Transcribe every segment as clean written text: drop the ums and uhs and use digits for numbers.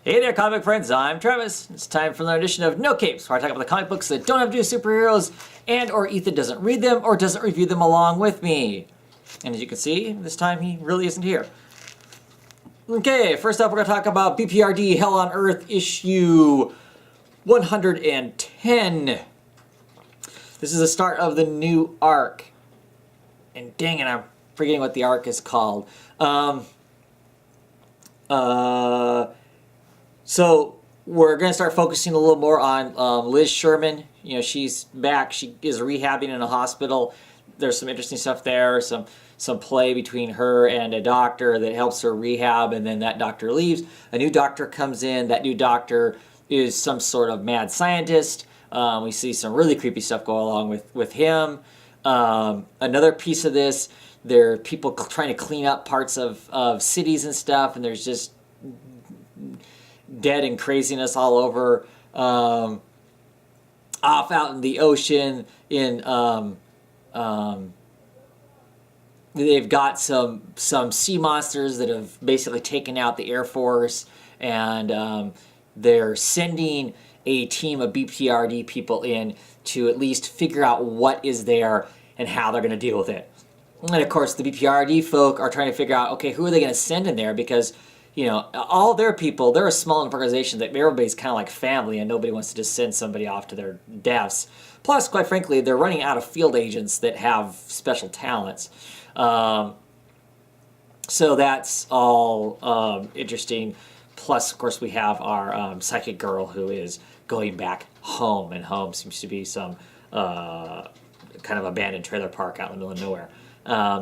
Hey there, comic friends, I'm Travis. It's time for another edition of No Capes, where I talk about the comic books that don't have to do with superheroes, and or Ethan doesn't read them or doesn't review them along with me. And as you can see, this time he really isn't here. Okay, first up we're going to talk about BPRD Hell on Earth issue 110. This is the start of the new arc. And dang it, I'm forgetting what the arc is called. So we're going to start focusing a little more on Liz Sherman. You know, she's back. She is rehabbing in a hospital. There's some interesting stuff there. Some play between her and a doctor that helps her rehab, and then that doctor leaves. A new doctor comes in. That new doctor is some sort of mad scientist. We see some really creepy stuff go along with him. Another piece of this, there are people trying to clean up parts of cities and stuff, and there's just dead and craziness all over. Off out in the ocean, they've got some sea monsters that have basically taken out the Air Force, and they're sending a team of BPRD people in to at least figure out what is there and how they're going to deal with it. And of course, the BPRD folk are trying to figure out, okay, who are they going to send in there? Because, you know, all their people, they're a small organization that everybody's kind of like family, and nobody wants to just send somebody off to their deaths. Plus, quite frankly, they're running out of field agents that have special talents. So that's all interesting. Plus, of course, we have our psychic girl who is going back home, and home seems to be some kind of abandoned trailer park out in the middle of nowhere.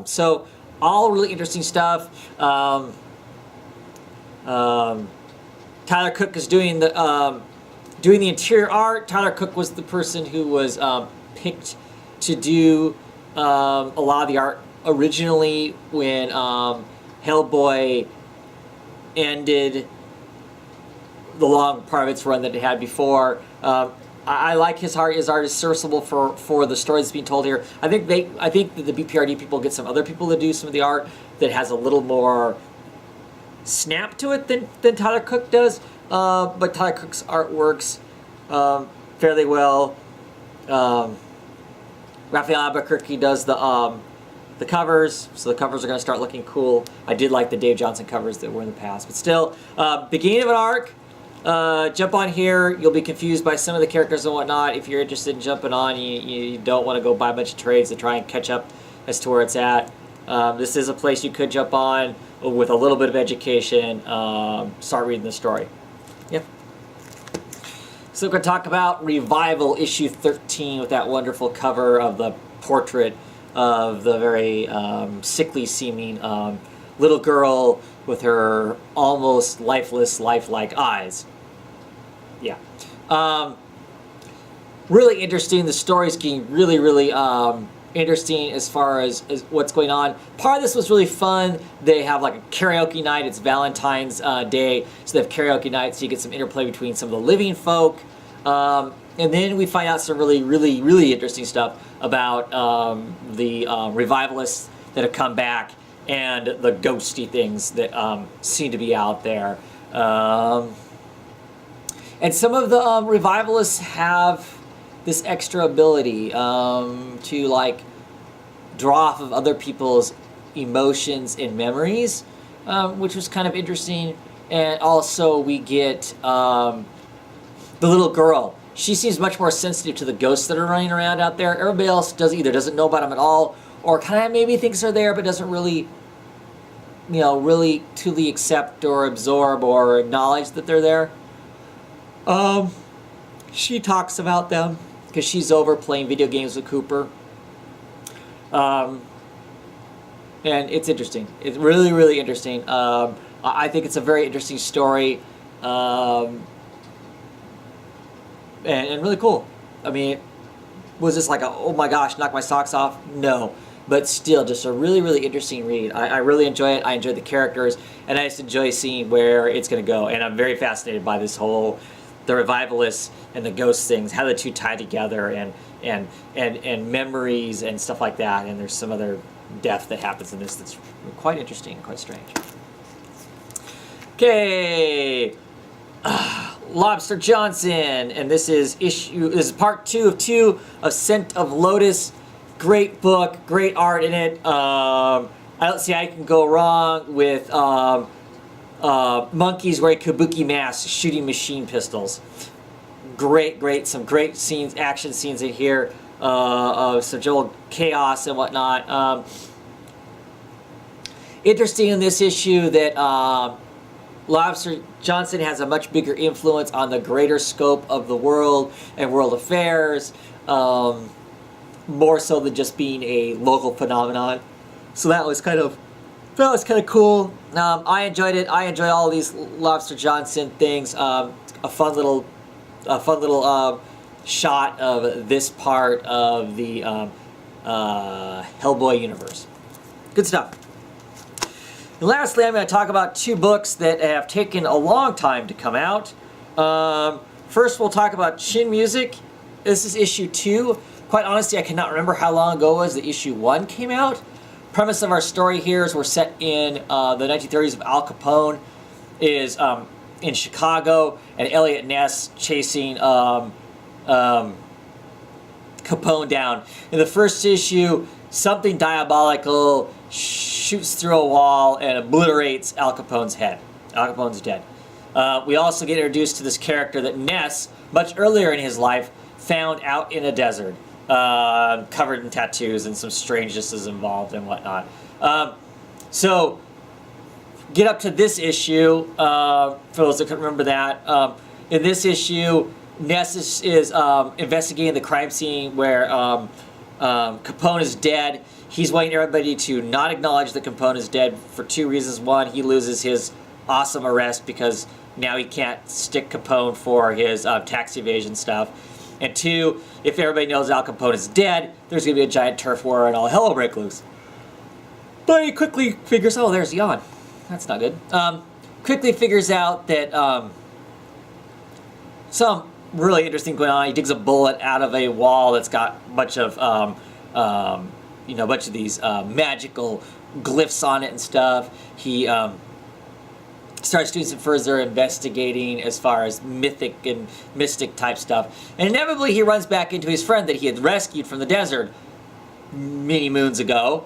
So all really interesting stuff. Tyler Cook is doing the interior art. Tyler Cook was the person who was picked to do a lot of the art originally when Hellboy ended the long part of its run that it had before. I like his art. His art is serviceable for the story that's being told here. I think that the BPRD people get some other people to do some of the art that has a little more snap to it than Tyler Cook does. But Tyler Cook's art works fairly well. Raphael Albuquerque does the covers, so the covers are going to start looking cool. I did like the Dave Johnson covers that were in the past, but still, beginning of an arc. Jump on here. You'll be confused by some of the characters and whatnot. If you're interested in jumping on, you don't want to go buy a bunch of trades to try and catch up as to where it's at. This is a place you could jump on with a little bit of education. Start reading the story. Yep. So we're going to talk about Revival issue 13 with that wonderful cover of the portrait of the very sickly seeming little girl with her almost lifeless, lifelike eyes. Yeah. Really interesting. The story's getting really, really interesting as far as what's going on. Part of this was really fun. They have like a karaoke night. It's Valentine's Day, so they have karaoke night, so you get some interplay between some of the living folk. And then we find out some really, really, really interesting stuff about the revivalists that have come back and the ghosty things that seem to be out there. And some of the revivalists have this extra ability to like draw off of other people's emotions and memories, which was kind of interesting. And also we get the little girl. She seems much more sensitive to the ghosts that are running around out there. Everybody else doesn't know about them at all, or kind of maybe thinks they're there but doesn't really, you know, really truly accept or absorb or acknowledge that they're there. She talks about them because she's over playing video games with Cooper. And it's interesting. It's really, really interesting. I think it's a very interesting story. And really cool. I mean, was this like a, oh my gosh, knock my socks off? No. But still, just a really, really interesting read. I really enjoy it. I enjoy the characters, and I just enjoy seeing where it's going to go. And I'm very fascinated by this whole, the revivalists and the ghost things, how the two tie together, and memories and stuff like that. And there's some other death that happens in this that's quite interesting, quite strange. Okay. Lobster Johnson, and this is part 2 of 2 of Scent of Lotus. Great book, great art in it. I don't see how you can go wrong with monkeys wearing kabuki masks shooting machine pistols. Great, some great scenes, action scenes in here, of some general chaos and whatnot. Interesting in this issue that Lobster Johnson has a much bigger influence on the greater scope of the world and world affairs, more so than just being a local phenomenon. So that was kind of cool. I enjoyed it. I enjoy all these Lobster Johnson things. A fun little shot of this part of the Hellboy universe. Good stuff. And lastly, I'm going to talk about 2 books that have taken a long time to come out. First, we'll talk about Chin Music. This is issue 2. Quite honestly, I cannot remember how long ago it was that issue 1 came out. Premise of our story here is we're set in the 1930s of Al Capone is in Chicago, and Elliot Ness chasing Capone down. In the first issue, something diabolical shoots through a wall and obliterates Al Capone's head. Al Capone's dead. We also get introduced to this character that Ness, much earlier in his life, found out in a desert, covered in tattoos, and some strangeness is involved and whatnot. So, get up to this issue, for those that couldn't remember that. In this issue, Ness is investigating the crime scene where Capone is dead. He's wanting everybody to not acknowledge that Capone is dead for 2 reasons. One, he loses his awesome arrest because now he can't stick Capone for his tax evasion stuff. And 2, if everybody knows Al Capone is dead, there's going to be a giant turf war and all hell will break loose. But he quickly figures, oh, there's Jan. That's not good. Quickly figures out that some really interesting going on. He digs a bullet out of a wall that's got a bunch of bunch of these magical glyphs on it and stuff. He starts doing some further investigating as far as mythic and mystic type stuff. And inevitably he runs back into his friend that he had rescued from the desert many moons ago.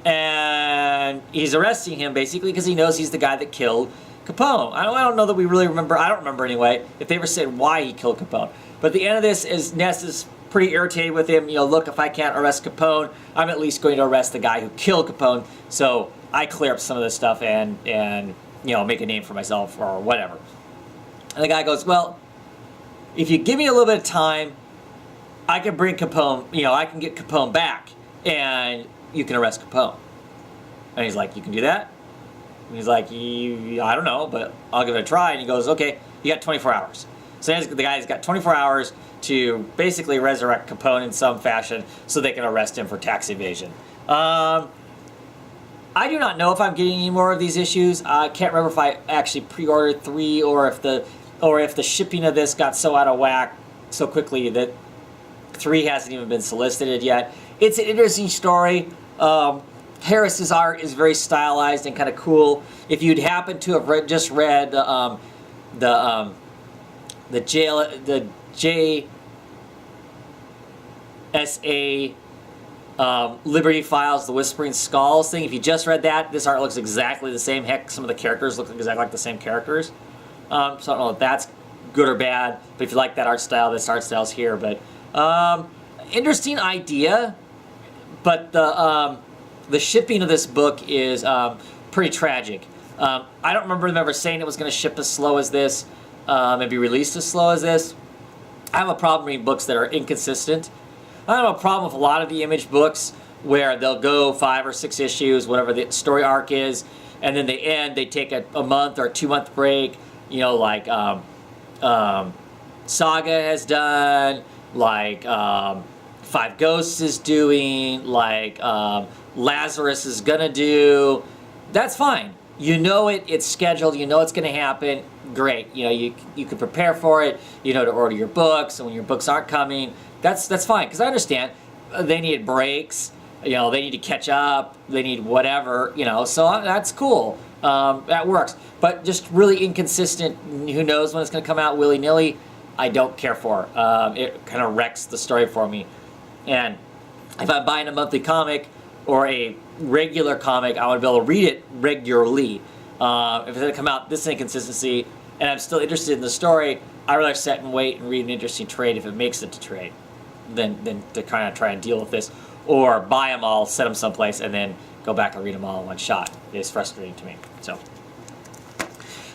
And he's arresting him basically because he knows he's the guy that killed Capone. I don't know that we really remember, I don't remember anyway, if they ever said why he killed Capone. But at the end of this is Ness is pretty irritated with him. Look, if I can't arrest Capone, I'm at least going to arrest the guy who killed Capone. So I clear up some of this stuff and make a name for myself or whatever. And the guy goes, well, if you give me a little bit of time, I can bring Capone, I can get Capone back and you can arrest Capone. And he's like, you can do that? And he's like, I don't know, but I'll give it a try. And he goes, okay, you got 24 hours. So the guy's got 24 hours to basically resurrect Capone in some fashion so they can arrest him for tax evasion. I do not know if I'm getting any more of these issues. I can't remember if I actually pre-ordered 3 or if the shipping of this got so out of whack so quickly that 3 hasn't even been solicited yet. It's an interesting story. Harris's art is very stylized and kind of cool. If you'd happen to have just read the JSA Liberty Files, the Whispering Skulls thing, if you just read that, this art looks exactly the same. Heck, some of the characters look exactly like the same characters. So I don't know if that's good or bad, but if you like that art style, this art style's here. But interesting idea, but the shipping of this book is pretty tragic. I don't remember them ever saying it was going to ship as slow as this, and be released as slow as this. I have a problem reading books that are inconsistent. I have a problem with a lot of the Image books where they'll go 5 or 6 issues, whatever the story arc is, and then they end, they take a month or a 2-month break, like Saga has done, like Five Ghosts is doing, like Lazarus is gonna do. That's fine. It's scheduled, it's gonna happen. Great. You can prepare for it, to order your books, and when your books aren't coming, that's fine, because I understand they need breaks, they need to catch up, they need whatever, so that's cool. that works. But just really inconsistent, who knows when it's going to come out willy-nilly, I don't care for. It kind of wrecks the story for me. And if I'm buying a monthly comic or a regular comic, I want to be able to read it regularly. If it's going to come out this inconsistency and I'm still interested in the story, I'd rather sit and wait and read an interesting trade if it makes it to trade than to kind of try and deal with this. Or buy them all, set them someplace, and then go back and read them all in one shot. It's frustrating to me. So,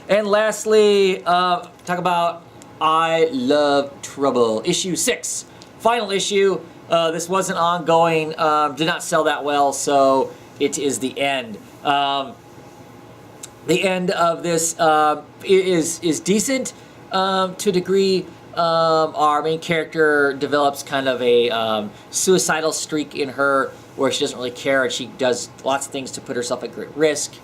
and lastly, talk about I Love Trouble, issue 6, final issue. This wasn't ongoing, did not sell that well, so it is the end. The end of this is decent to a degree. Our main character develops kind of a suicidal streak in her where she doesn't really care and she does lots of things to put herself at great risk.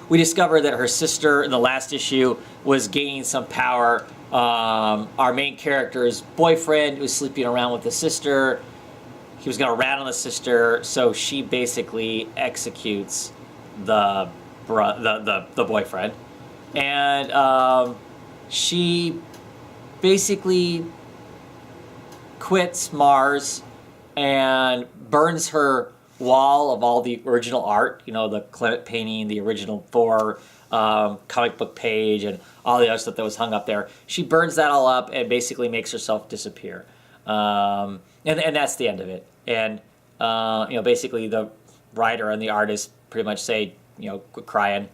We discover that her sister in the last issue was gaining some power. Our main character's boyfriend was sleeping around with the sister. He was going to rat on the sister, so she basically executes the boyfriend. And she basically quits Mars and burns her wall of all the original art, you know, the Clement painting, the original Thor comic book page, and all the other stuff that was hung up there. She burns that all up and basically makes herself disappear. And that's the end of it. And, you know, basically the writer and the artist pretty much say, you know, quit crying,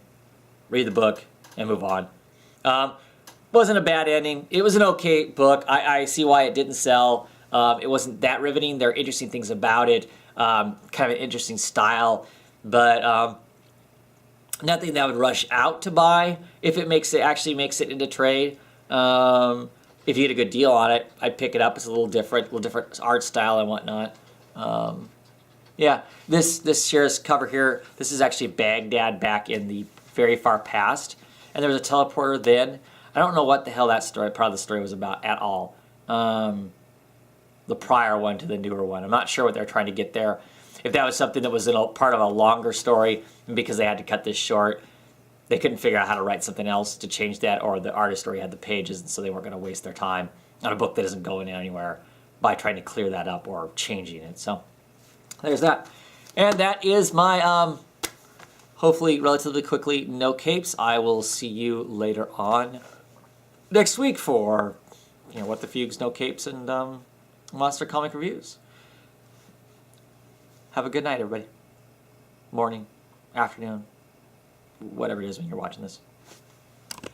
read the book, and move on. Wasn't a bad ending. It was an okay book. I see why it didn't sell. It wasn't that riveting. There are interesting things about it. Kind of an interesting style, but nothing that I would rush out to buy if it actually makes it into trade. If you get a good deal on it, I'd pick it up. It's a little different art style and whatnot. Yeah, this shares cover here. This is actually Baghdad back in the very far past, and there was a teleporter then. I don't know what the hell that story, part of the story was about at all. The prior one to the newer one. I'm not sure what they're trying to get there. If that was something that was in part of a longer story, and because they had to cut this short, they couldn't figure out how to write something else to change that, or the artist already had the pages, and so they weren't going to waste their time on a book that isn't going anywhere by trying to clear that up or changing it. So there's that. And that is my, hopefully relatively quickly, no capes. I will see you later on next week for, you know, What the Fugues, No Capes, and Monster Comic Reviews. Have a good night, everybody. Morning, afternoon, whatever it is when you're watching this.